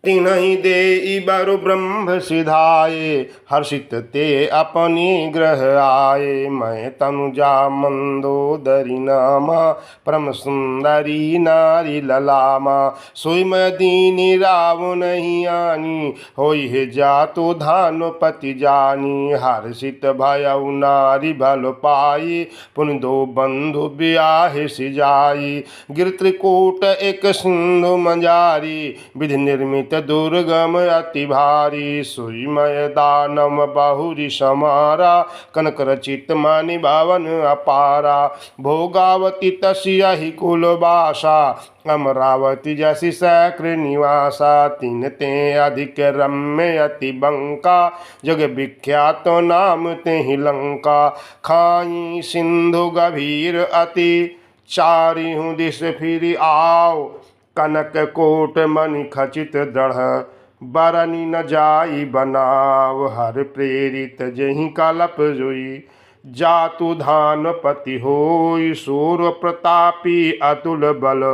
तिन्हि देई बरु ब्रह्म सिधाए, हर्षित ते अपनी ग्रह आए। मैं तनुजा मंदोदरी नामा, परम सुंदरी नारी ललामा। सोई मैं दीनी राव नहीं आनी, होई है जातु धानुपति जानी। हर्षित भयउ नारी भल पाई, पुन दो बंधु ब्याह सिजाई। गिर त्रिकूट एक सिंधु मंजारी, विधि निर्मित दुर्गम अति भारी। सुईमय दानव बहुरी समारा, कनक रचित मानि भवन अपारा। भोगावती तस्यहि कुलवासा, अमरावती जसि शक्र निवासा। तीन ते अधिक रम्य अति बंका, जग विख्यात नाम तेहि लंका। खाई सिंधु गभीर अति, चारिहु दिस फिरि आओ। कनक कोट मणि खचित दृढ़, बरनी न जाई बनाव। हर प्रेरित जहि कलप जोई, जातु धानपति होई। सूर प्रतापी अतुल बल,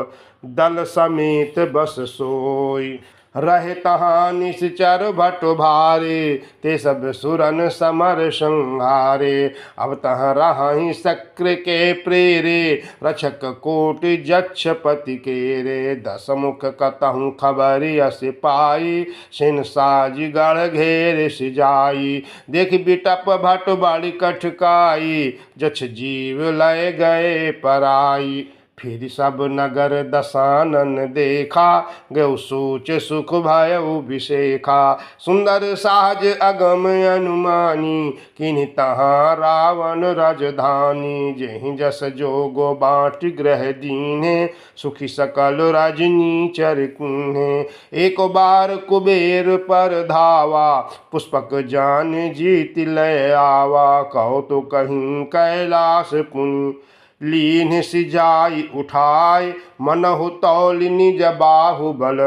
दल समेत बस सोई। रहे तहाँ निश्चर भट भारे, ते सब सुरन समर संहारे। अब तहाँ रहाहि शक्र के प्रेरे, रक्षक कोटि जक्ष पति केरे। दस मुख कतहु खबर यस पाई, सिन साज गढ़ घेर सिजाई। देख बिटप भट बड़ी कठकाई, जक्ष जीव लय गए पराई। फिर सब नगर दसानन देखा, गौ सोच सुख भयउ विशेखा। सुंदर साज अगम अनुमानी, किन्हि तहाँ रावण राजधानी। जेहि जस जोगो बाट ग्रह दीन्हे, सुखी सकल रजनी चर कीन्हे। एक बार कुबेर पर धावा, पुष्पक जान जीत लय आवा। कहो तो कहीं कैलाश पुनि, लीन सिजाई उठाय। मनहु तौल निज बाहुबल,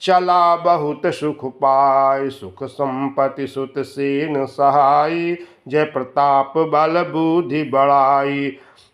चला बहुत सुख पाय। सुख संपत्ति सुत सेन सहाय, जय प्रताप बल बुद्धि बढ़ाई।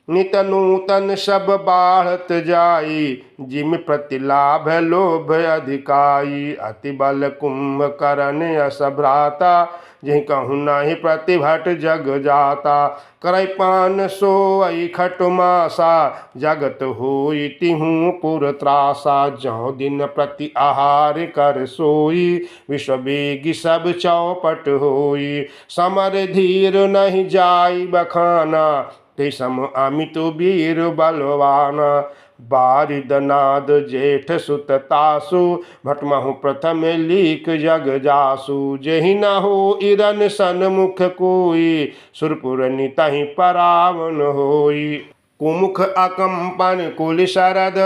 नित नूतन सब बाढ़त जाई, जिम प्रतिलाभ लोभ अधिकाई। अति बल कुंभकर्ण यश भ्राता, जहि कहूँ नाही प्रतिभट जग जाता। करई पान सोई खटुमासा, जगत होई तिहूँ पुर त्रासा। जौ दिन प्रति आहार कर सोई, विश्व बेगी सब चौपट होई। समर धीर नहीं जाई बखाना, ते सम अमित वीर बलवाना। बारिद नाद जेठ सुत तासु, भटमहु प्रथम लीक जग जासु। जेहि न हो इरन सन्मुख कोई, सुरपुर नितहि परावन होई। कुमुख अकंपन कुल शरद,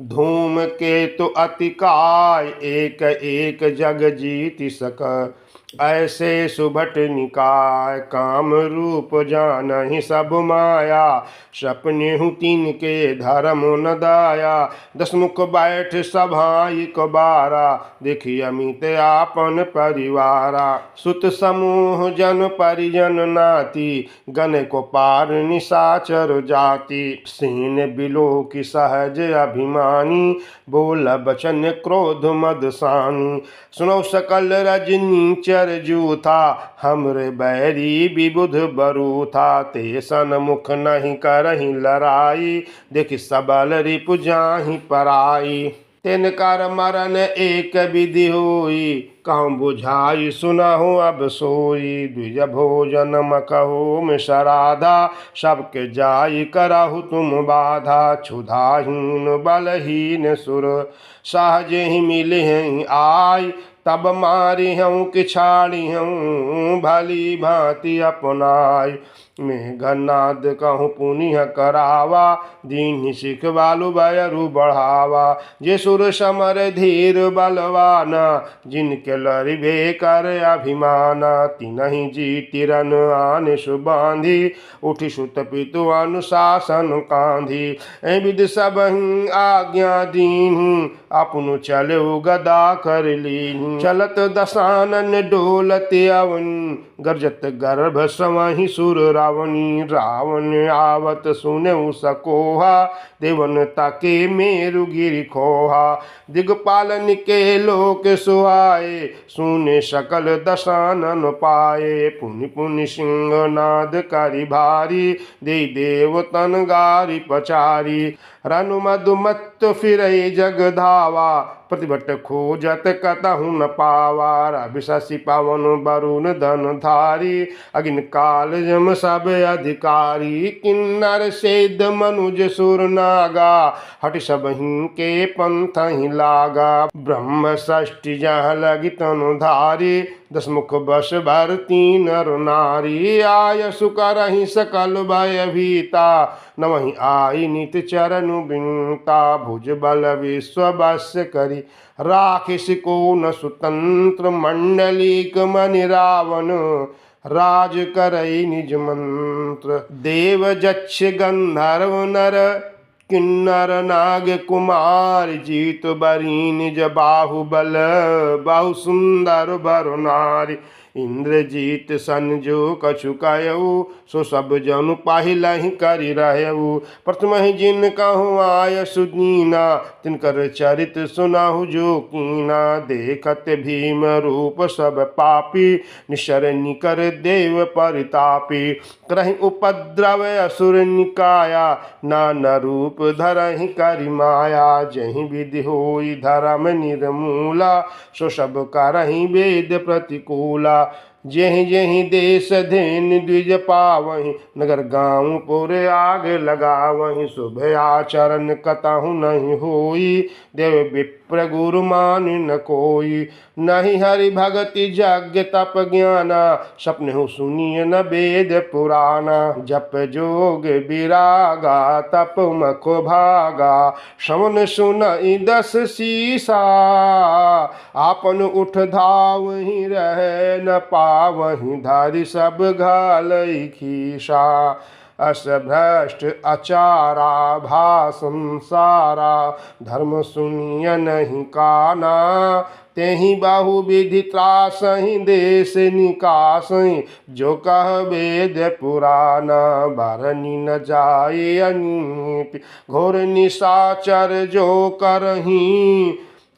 धूम केतु अति काय। एक एक जग जीति सक, ऐसे सुभट निकाय। काम रूप जानहि सब माया, सपनेहु तिनके धर्म न दाया। दसमुख बैठ सभाइक बारा, देखि अमित आपन परिवारा। सुत समूह जन परिजन नाती, गण को पार निशाचर जाति। सीन बिलो की सहज अभिमानी, बोल बचन क्रोध मद सानी। सुनो सकल रजनी चर जूथा, हमरे बैरी विबुध बरूथा। ते सन्मुख नहीं करहि लड़ाई, देखि सबल रिपु जाहि पराई। तिनकर मरण एक विधि होई, कहूँ बुझाई सुनहु अब सोई। द्विज भोजन मकहु श्राद्धा, सबके जाई करहु तुम बाधा। क्षुधाहीन बलहीन सुर, सहज ही मिले हैं आय। तब मारी हूँ कि छाड़ी हूँ, भली भांति अपनाय। मेघनाद कहूँ पुनिह करावा, दीन सिख बालु बयरु बढ़ावा। जे सुर समर धीर बलवाना, जिनके लरिबे कर अभिमाना। तिनहि जीतिरन आन सुबांधी, उठि सुत पितु अनुशासन कांधी। विद सबहि आज्ञा दीन्ही, अपनु चलो गदा कर लीन। चलत दशानन डोलत अवन गरजत गर्भ समहि सुर रावणी। रावण आवत सुनऊ सकोहा देवन ताके मेरु गिरि खोहा। दिगपालन के लोक सुहाए सुने सकल दशानन पाए। पुनि पुनि सिंह नाद करि भारी दे देव तन गारी पचारी। रनु मधुमत फिरई जग धावा प्रतिभट खोजत कतहु न पावा। रविशि पवन वरुण धन धारी अग्नि काल यम सब अधिकारी। किन्नर सेद मनुज सुर नागा हट सबहि के पंथ ही लागा। ब्रह्म षष्टि जहाँ लगी तनु धारी दसमुख बस भर तीन नर नारी। आय सुकरहि सकल भय भीता न वहीं आई नित चरनु बिनता। भुज बल विश्व बस करी राखिस को न स्वतंत्र मंडलिक मनि रावण। राज करई निज मंत्र देव जक्ष गंधर्व नर किन्नर नाग कुमार। जीत बरी निज बाहुबल बाहु सुंदर बर नारी। इंद्रजीत सन जो कछु कहऊ सो सब जनु पाहिलहि करि रहऊ। प्रथम ही जिन कहूँ आय सुदीना तिनकर चरित सुनाहु जो कीना। देखत भीम रूप सब पापी निशर निकर देव परितापी। करहि उपद्रव असुर निकाया नाना रूप धरहि करि माया। जहि विधि होई धर्म निर्मूला सो सब करहि वेद प्रतिकूला। जेहि जेहि देश धेन द्विज पावहि नगर गाँव पुर आग लगावहि। शुभ आचरण कतहु नहीं होई देव विप्र गुरु मान न कोई। नहीं हरि भगति यज्ञ तप ज्ञाना सपने हो सुनिय न वेद पुराना। जप जोग विरागा तप मखो भागा श्रवण सुनई दस सीसा। आपन उठ धावहि रह न पावहि धारि सब घालई खीसा। असभ्रष्ट अचारा भाषम सारा धर्म सुनिय नहीं काना। तेहि बाहु विधि त्रासहि देश निकासहि जो कह वेद पुराना। बरनी न जाए अनीति घोर निशाचर जो करही।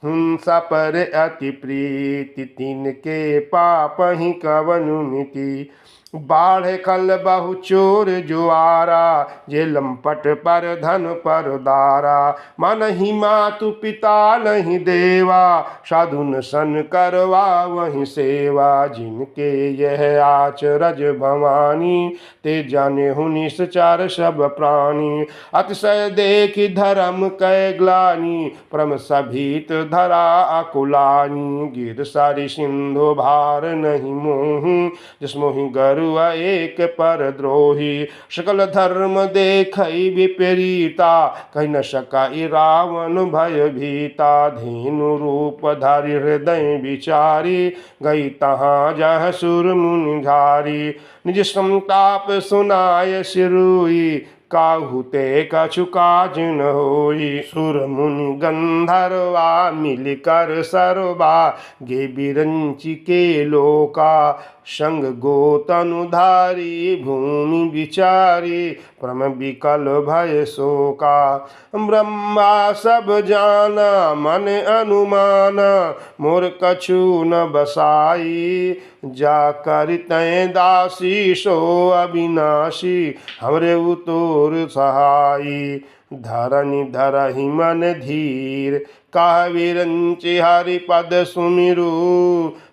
हिंसा पर अति प्रीति तिनके पाप ही कवनु मिति। बाढ़ खल बहु चोर जुआरा जे लंपट पर धन पर दारा। मन ही मातु पिता नहीं देवा साधुन सन करवा वही सेवा। जिनके यह आचरज भवानी ते जाने हूँ निश्चर सब प्राणी। अतिशय देख धर्म कै ग्लानि परम सभीत धरा अकुलानी। गिर सारी सिंधु भार नहीं मोहूँ जिसमोहि गरु एक पर द्रोही। सकल धर्म देखई विपरीता कही न सकाई रावण भय भीता। धेनु रूप धारी हृदय विचारी गई तहाँ जह सुर मुनि झारी। निज संताप सुनाय सिरुई काहू ते कछु काज न होई। सुर मुनि गंधर्वा मिलकर सरवा गे बिरंची के लोका। संग गोतनुधारी भूमि विचारी परम विकल भय शोका। ब्रह्मा सब जाना मन अनुमाना मोर कछु न बसाई। जा कर तय दासी सो अविनाशी हमरे उतोर सहाई। धरनि धरहि मन धीर कह विरंचि हरि पद सुमिरु।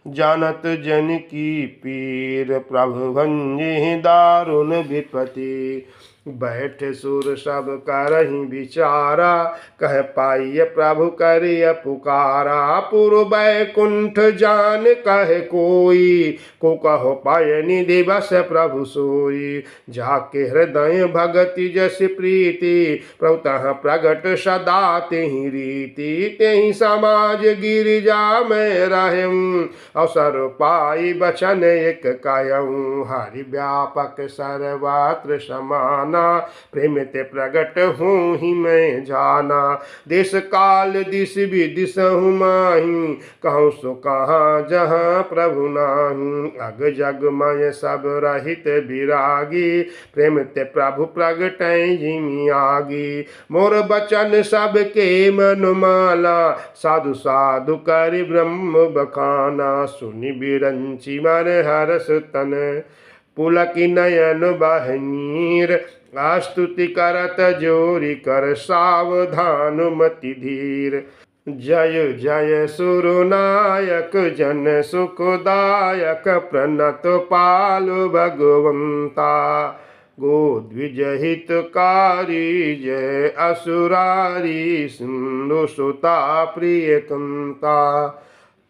जानत जन की पीर प्रभु भंजे दारुण विपति। बैठ सुर सब करहि विचारा कह पाइय प्रभु करिय पुकारा। पूर्व बैकुंठ जान कह कोई को कहो पाय निधि बस प्रभु सोई। जाके हृदय भगति जस प्रीति प्रभु तह प्रगट सदा तेहि रीति। तेहि समाज गिरिजा में रहूं अवसर पाई बचन एक कायऊं। हरि व्यापक सर्वत्र समान बखाना, प्रेम ते प्रगट हूँ ही मैं जाना। देश काल दिस विदिशहु माही, कहूँ सो कहाँ जहाँ प्रभु नाही। अग जग मय सब रहित विरागी, प्रेम ते प्रभु प्रगटै जिमि आगी। मोर बचन सबके मन माला, साधु साधु करि ब्रह्म बखाना। सुनि बिरंचि मन हरस तन, पुलकि नयन बह नीर। स्तुति करत जोरि कर सावधान मति धीर। जय जय सुरनायक जन सुखदायक, प्रणत पालु भगवंता। गोद्विज हितकारी जय असुरारी, सिंधु सुता प्रिय कंता।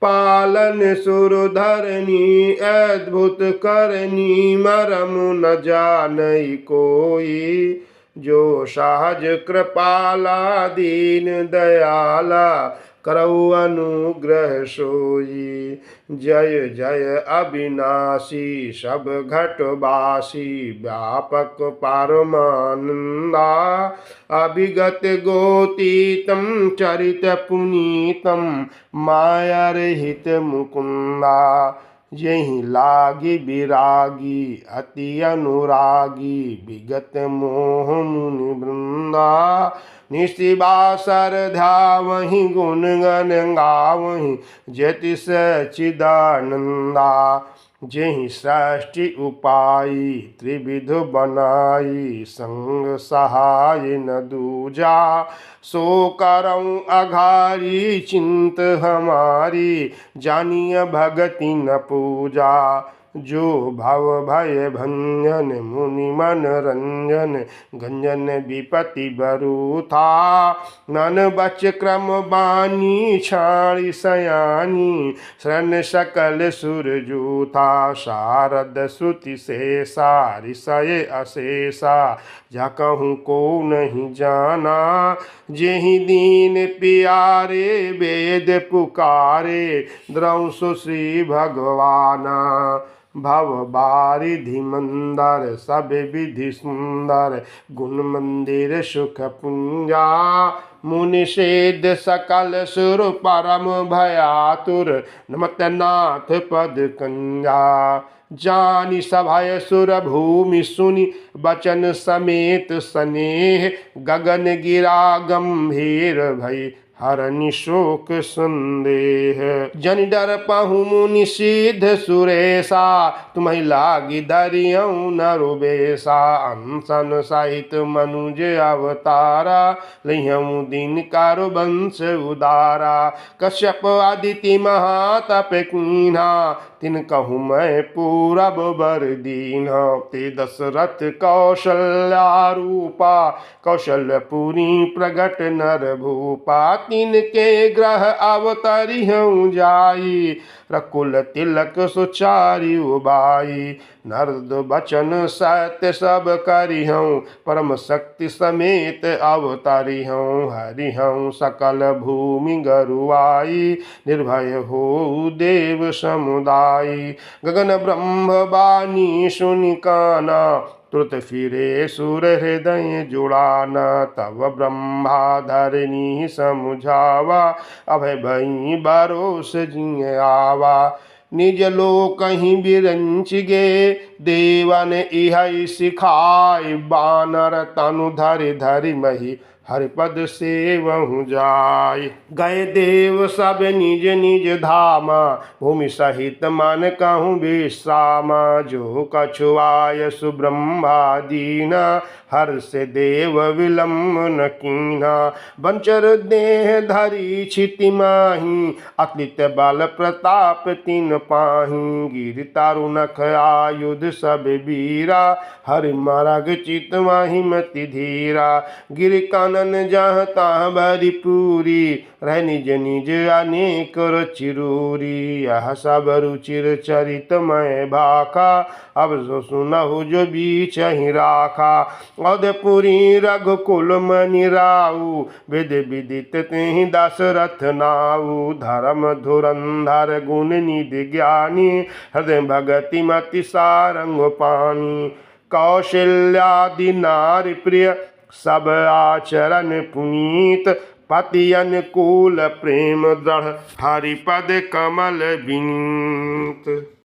पालन सुरधरनी अद्भुत करनी, मरम न जानई कोई। जो सहज कृपाला दीन दयाला, करऊ अनुग्रह सोई। जय जय अविनाशी सब घटवासी, व्यापक परमानंदा। अभिगत गोतीतम चरित पुनीतम, माया रहित मुकुंदा। यही लागी विरागी अति अनुरागी, विगत मोह मुनि वृंदा। निशिबासर ध्यावहि गुण गण गावहि, जति सच्चिदानंदा। जेहि सृष्टि उपाई त्रिविध बनाई, संग सहाय न दूजा। सो करऊँ अघारी चिंत हमारी, जानिय भगति न पूजा। जो भव भय भंजन मुनि मन रंजन, गंजन विपति बरु था। नन बच क्रम बानी छाणी सयानी, शरण सकल सुर जूथा। शारद श्रुति से सारिसय अशेषा, जा कहूँ को नहीं जाना। जेहि दीन प्यारे वेद पुकारे, द्रंसु श्री भगवाना। भव बारिधि मंदर सब विधि सुंदर, गुण मंदिर सुख पुंजा। मुनि सेद सकल सुर परम भयातुर, नमत नाथ पद कंजा। जानि सभय सुर भूमि सुनि, बचन समेत स्नेह। गगन गिरा गंभीर भई, हरनि शोक संदेह। जनि डर पहु मुनि सिद्ध सुरेशा, तुम्हि लागी धरियऊ नरु बेसा। अनशन सहित मनुज अवतारा, लिहऊ दीन कारु वंश उदारा। कश्यप आदिति महातप कीन्हा, तिन कहूँ मैं पूरब बर दीन्हा। ते दशरथ कौशल्या रूपा, कौशलपुरी प्रगट नर भूपा। तिनके ग्रह अवतरिहूँ जाई, रकुल तिलक सुचारी उबाई। नरद बचन सत्य सब करिहूँ, परम शक्ति समेत अवतरिहूँ। हरिहूँ सकल भूमि गरुआई, निर्भय हो देव समुदायी। गगन ब्रह्म बानी सुनि काना, तुरत फिरे सुर हृदय जुड़ाना। तब ब्रह्मा धरनी समुझावा, अभय भई भरोस जिय आवा। निज लोक कहीं बिरंच गे, देवन इह सिखाय। बानर तनु धरि धरि मही, हरिपद सेवहु जाय। गए देव सब निज निज धामा, भूमि सहित मन कहूँ विश्रामा। जो कछुआय सुब्रह्मा दीना, हर्ष देव विलम्ब न कीन्हा। बंचर देह धरि क्षिति माही, अतुलित बल प्रताप तिन पाही। गिरि तारु नख आयुध सब वीरा, हरि मरग चित महिमति धीरा। गिरि कानन जहाँ तहाँ भरी पूरी, रह निज निज अनेक रुचिरूरी। यह सब रुचिर चरित मैं भाखा, अब जो सुनहु जो बीच ही राखा। अवधपुरी रघुकुल मनि राऊ, वेद विदित तेहि दशरथ नाऊ। धर्म धुरंधर गुण निधि ज्ञानी, हृदय भगति मति सारंग पानी। कौशल्यादि नारी प्रिय सब आचरण पुनीत पति अनुकूल प्रेम दृढ़ हरिपद कमल विनीत।